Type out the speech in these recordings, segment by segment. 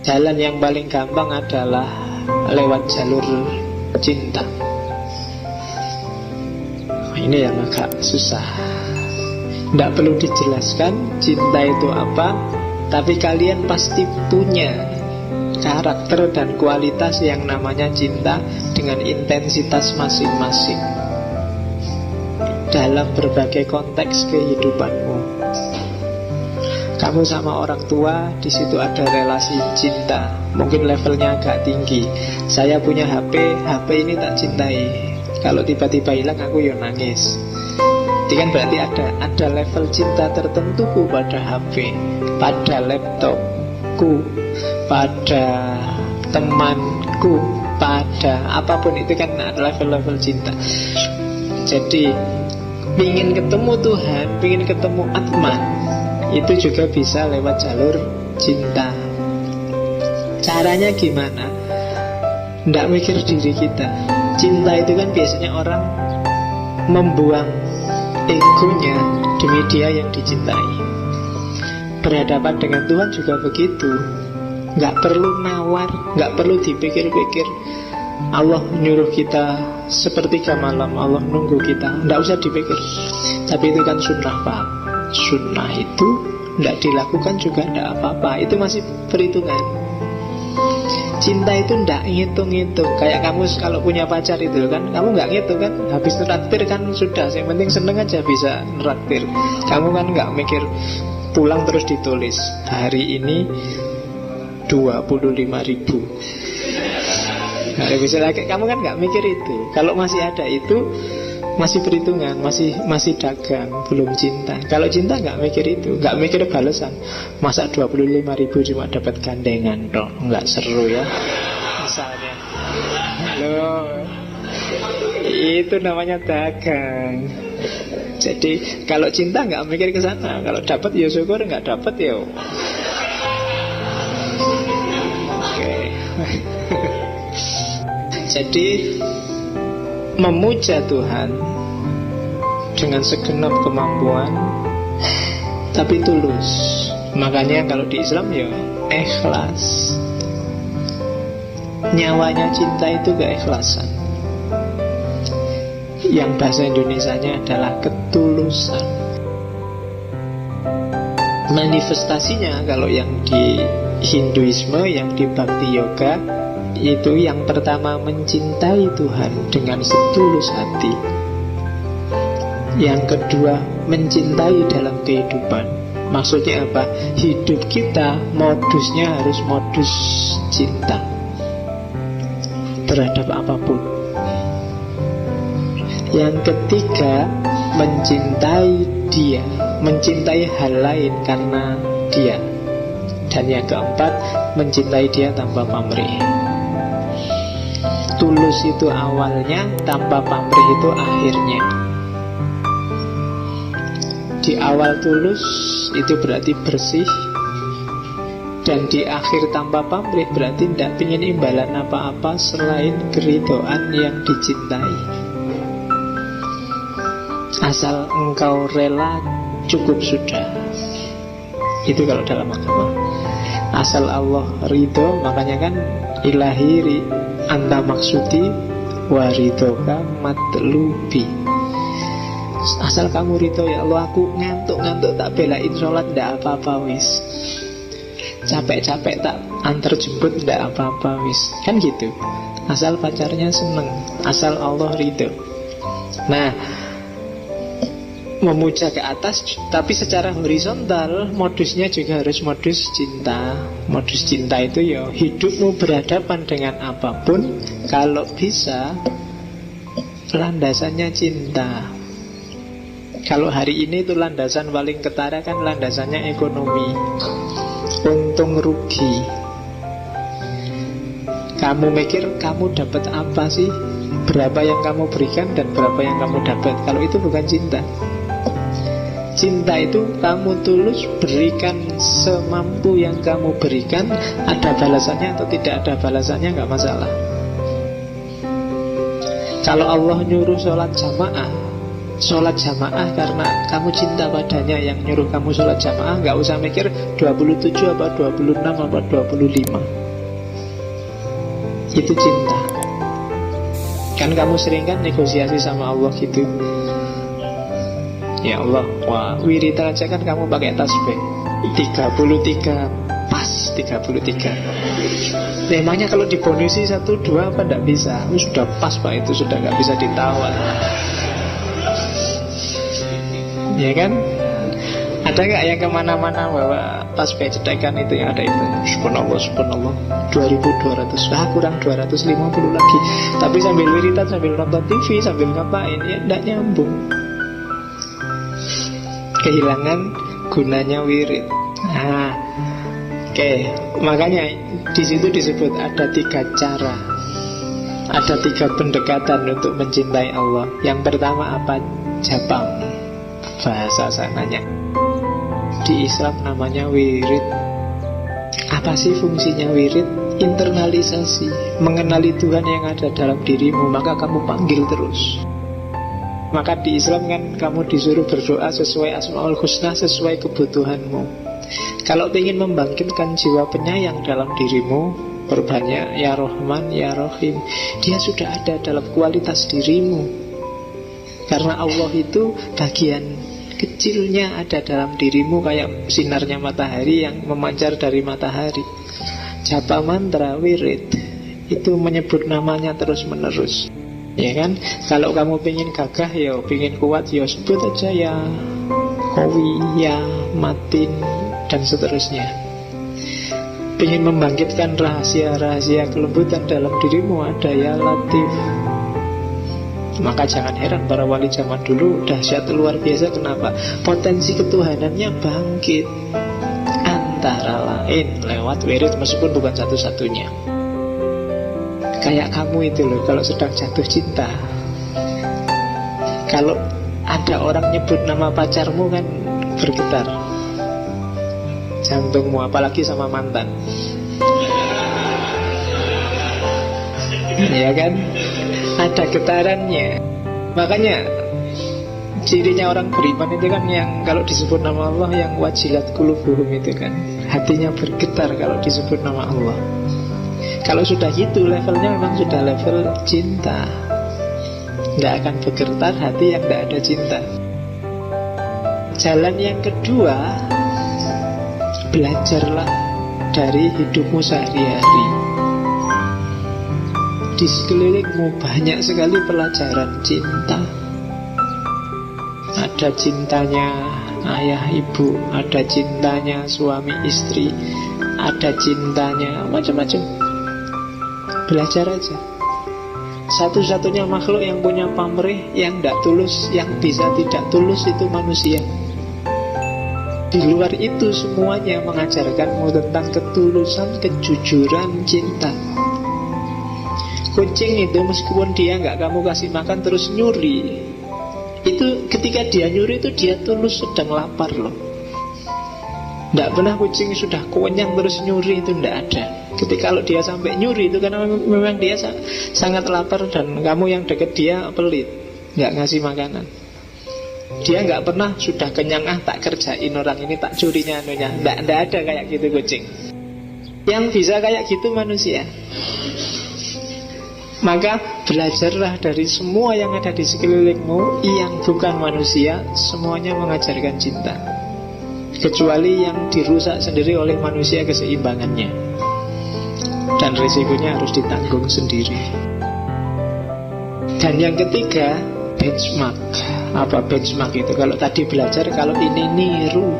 Jalan yang paling gampang adalah lewat jalur cinta. Ini yang agak susah. Tidak perlu dijelaskan cinta itu apa, tapi kalian pasti punya karakter dan kualitas yang namanya cinta dengan intensitas masing-masing dalam berbagai konteks kehidupanmu. Kamu sama orang tua, di situ ada relasi cinta, mungkin levelnya agak tinggi. Saya punya HP ini tak cintai. Kalau tiba-tiba hilang aku ya nangis. Itu kan berarti ada level cinta tertentuku pada HP, pada laptopku, pada temanku, pada apapun. Itu kan ada level-level cinta. Jadi ingin ketemu Tuhan, ingin ketemu Atman, itu juga bisa lewat jalur cinta. Caranya gimana? Tidak mikir diri kita. Cinta itu kan biasanya orang membuang egonya demi dia yang dicintai. Berhadapan dengan Tuhan juga begitu. Gak perlu nawar, gak perlu dipikir-pikir. Allah nyuruh kita sepertiga malam, Allah nunggu kita. Tidak usah dipikir. Tapi itu kan sunnah, Pak. Sunnah itu tidak dilakukan juga tidak apa-apa. Itu masih perhitungan. Cinta itu tidak ngitung-ngitung. Kayak kamu kalau punya pacar itu kan, kamu nggak ngitung kan. Habis neraktir kan sudah, yang penting seneng aja bisa neraktir. Kamu kan nggak mikir. Pulang terus ditulis, hari ini 25.000. Nah, misalnya kamu kan nggak mikir itu. Kalau masih ada itu, masih perhitungan, masih dagang, belum cinta. Kalau cinta nggak mikir itu, nggak mikir balasan. Masa 25.000 cuma dapat gandengan dong, nggak seru ya. Misalnya, halo, itu namanya dagang. Jadi kalau cinta nggak mikir ke sana. Kalau dapat ya syukur, nggak dapat ya. Oke. Jadi memuja Tuhan dengan segenap kemampuan, tapi tulus. Makanya kalau di Islam ya ikhlas. Nyawanya cinta itu keikhlasan. Yang bahasa Indonesianya adalah ketulusan. Manifestasinya kalau yang di Hinduisme, yang di Bhakti Yoga, itu yang pertama mencintai Tuhan dengan setulus hati. Yang kedua mencintai dalam kehidupan. Maksudnya apa? Hidup kita modusnya harus modus cinta terhadap apapun. Yang ketiga mencintai dia, mencintai hal lain karena dia. Dan yang keempat mencintai dia tanpa pamrih. Tulus itu awalnya, tanpa pamrih itu akhirnya. Di awal tulus itu berarti bersih, dan di akhir tanpa pamrih berarti tidak ingin imbalan apa-apa selain keridhaan yang dicintai. Asal engkau rela, cukup sudah. Itu kalau dalam agama. Asal Allah ridho, makanya kan ilahi anta maksudi waridoka matlubi. Asal kamu ridho ya Allah, aku ngantuk-ngantuk tak belain sholat, tidak apa-apa wis. Capek-capek tak antar jemput, tidak apa-apa wis. Kan gitu. Asal pacarnya seneng, asal Allah ridho. Nah, memuja ke atas, tapi secara horizontal modusnya juga harus modus cinta. Modus cinta itu ya hidupmu berhadapan dengan apapun, kalau bisa landasannya cinta. Kalau hari ini itu landasan paling ketara kan landasannya ekonomi, untung rugi. Kamu mikir kamu dapat apa sih, berapa yang kamu berikan dan berapa yang kamu dapat. Kalau itu bukan cinta. Cinta itu kamu tulus berikan semampu yang kamu berikan. Ada balasannya atau tidak ada balasannya gak masalah. Kalau Allah nyuruh sholat jamaah, sholat jamaah karena kamu cinta padanya yang nyuruh kamu sholat jamaah. Gak usah mikir 27 apa 26 apa 25. Itu cinta. Kan kamu sering kan negosiasi sama Allah gitu. Ya Allah, wah wiridan aja kan kamu pakai tasbih 33, pas 33. Memangnya kalau dibonusi 1, 2 apa enggak bisa? Sudah pas Pak, itu sudah gak bisa ditawar. Ya kan? Ada gak yang kemana-mana bawa tasbih cedekan itu yang ada itu? Subhanallah, subhanallah 2200, kurang 250 lagi. Tapi sambil wiridan, sambil nonton TV, sambil ngapain, ya enggak nyambung. Kehilangan gunanya wirid. Oke. Makanya di situ disebut ada 3 cara, ada 3 pendekatan untuk mencintai Allah. Yang pertama apa? Japam, bahasa sananya. Di Islam namanya wirid. Apa sih fungsinya wirid? Internalisasi, mengenali Tuhan yang ada dalam dirimu, maka kamu panggil terus. Maka di Islam kan kamu disuruh berdoa sesuai Asmaul Husna, sesuai kebutuhanmu. Kalau ingin membangkitkan jiwa penyayang dalam dirimu, perbanyak ya Rahman, ya Rahim. Dia sudah ada dalam kualitas dirimu. Karena Allah itu bagian kecilnya ada dalam dirimu, kayak sinarnya matahari yang memancar dari matahari. Japa mantra wirid itu menyebut namanya terus menerus. Ya kan? Kalau kamu pengen gagah, ya pengen kuat, ya sebut aja ya Qawi, ya Matin, dan seterusnya. Pengen membangkitkan rahasia-rahasia kelembutan dalam dirimu, ada ya Latif. Maka jangan heran para wali zaman dulu dahsyat luar biasa. Kenapa? Potensi ketuhanannya bangkit, antara lain lewat wirid, meskipun bukan satu-satunya. Kayak kamu itu loh, kalau sedang jatuh cinta, kalau ada orang nyebut nama pacarmu kan bergetar jantungmu, apalagi sama mantan. Ya kan? Ada getarannya. Makanya cirinya orang beriman itu kan yang kalau disebut nama Allah yang wajilat qulubuhum itu kan, hatinya bergetar kalau disebut nama Allah. Kalau sudah gitu levelnya memang sudah level cinta. Tidak akan bergetar hati yang tidak ada cinta. Jalan yang kedua, belajarlah dari hidupmu sehari-hari. Di sekelilingmu banyak sekali pelajaran cinta. Ada cintanya ayah ibu, ada cintanya suami istri, ada cintanya macam-macam. Belajar aja. Satu-satunya makhluk yang punya pamrih, yang tidak tulus, yang bisa tidak tulus itu manusia. Di luar itu semuanya mengajarkanmu tentang ketulusan, kejujuran, cinta. Kucing itu meskipun dia nggak kamu kasih makan terus nyuri, itu ketika dia nyuri itu dia tulus sedang lapar loh. Nggak pernah kucing sudah kenyang terus nyuri, itu nggak ada. Ketika kalau dia sampai nyuri itu karena memang dia sangat lapar dan kamu yang deket dia pelit, nggak ngasih makanan. Dia nggak pernah sudah kenyang, tak kerjain orang ini, tak curinya anunya. Nggak ada kayak gitu kucing. Yang bisa kayak gitu manusia. Maka belajarlah dari semua yang ada di sekelilingmu yang bukan manusia, semuanya mengajarkan cinta. Kecuali yang dirusak sendiri oleh manusia keseimbangannya, dan risikonya harus ditanggung sendiri. Dan yang ketiga, benchmark. Apa benchmark itu? Kalau tadi belajar, kalau ini niru.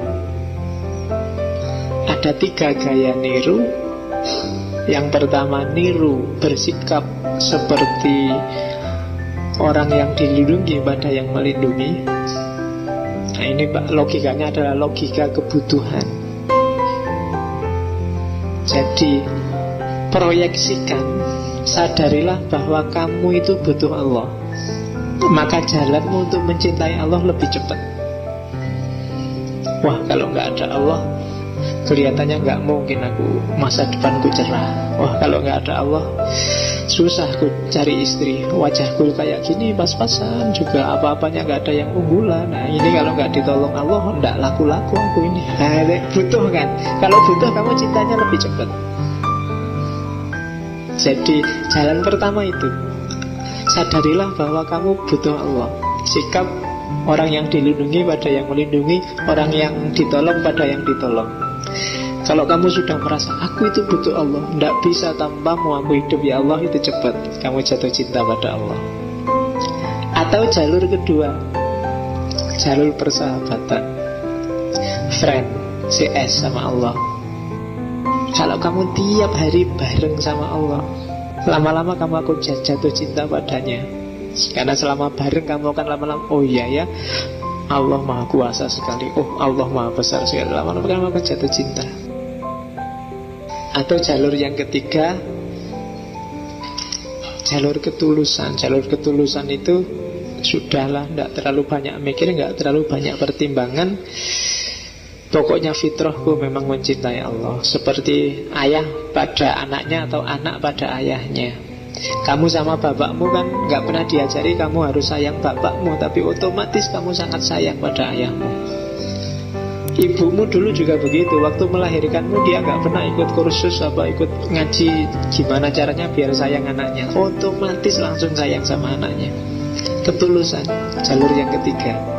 Ada 3 gaya niru. Yang pertama niru, bersikap seperti orang yang dilindungi pada yang melindungi. Nah ini logikanya adalah logika kebutuhan. Jadi proyeksikan, sadarilah bahwa kamu itu butuh Allah. Maka jalanmu untuk mencintai Allah lebih cepat. Wah kalau nggak ada Allah, kelihatannya nggak mungkin aku masa depanku cerah. Wah kalau nggak ada Allah, susah aku cari istri, wajahku kayak gini pas-pasan juga, apa-apanya gak ada yang unggulan. Nah ini kalau gak ditolong Allah, gak laku-laku aku ini. Nah, butuh kan? Kalau butuh kamu cintanya lebih cepat. Jadi jalan pertama itu, sadarilah bahwa kamu butuh Allah. Sikap orang yang dilindungi pada yang melindungi, orang yang ditolong pada yang ditolong. Kalau kamu sudah merasa aku itu butuh Allah, tidak bisa tanpamu aku hidup ya Allah, itu cepat kamu jatuh cinta pada Allah. Atau jalur kedua, jalur persahabatan, friend, CS sama Allah. Kalau kamu tiap hari bareng sama Allah, lama-lama kamu akan jatuh cinta padanya. Karena selama bareng kamu akan lama-lama, oh iya ya, Allah maha kuasa sekali, oh Allah maha besar sekali. Lama-lama kamu akan jatuh cinta. Atau jalur yang ketiga, jalur ketulusan. Jalur ketulusan itu sudahlah, tidak terlalu banyak mikir, tidak terlalu banyak pertimbangan. Pokoknya fitrahku memang mencintai Allah, seperti ayah pada anaknya atau anak pada ayahnya. Kamu sama bapakmu kan gak pernah diajari kamu harus sayang bapakmu, tapi otomatis kamu sangat sayang pada ayahmu. Ibumu dulu juga begitu, waktu melahirkanmu dia gak pernah ikut kursus ikut ngaji gimana caranya biar sayang anaknya, otomatis langsung sayang sama anaknya. Ketulusan, jalur yang ketiga.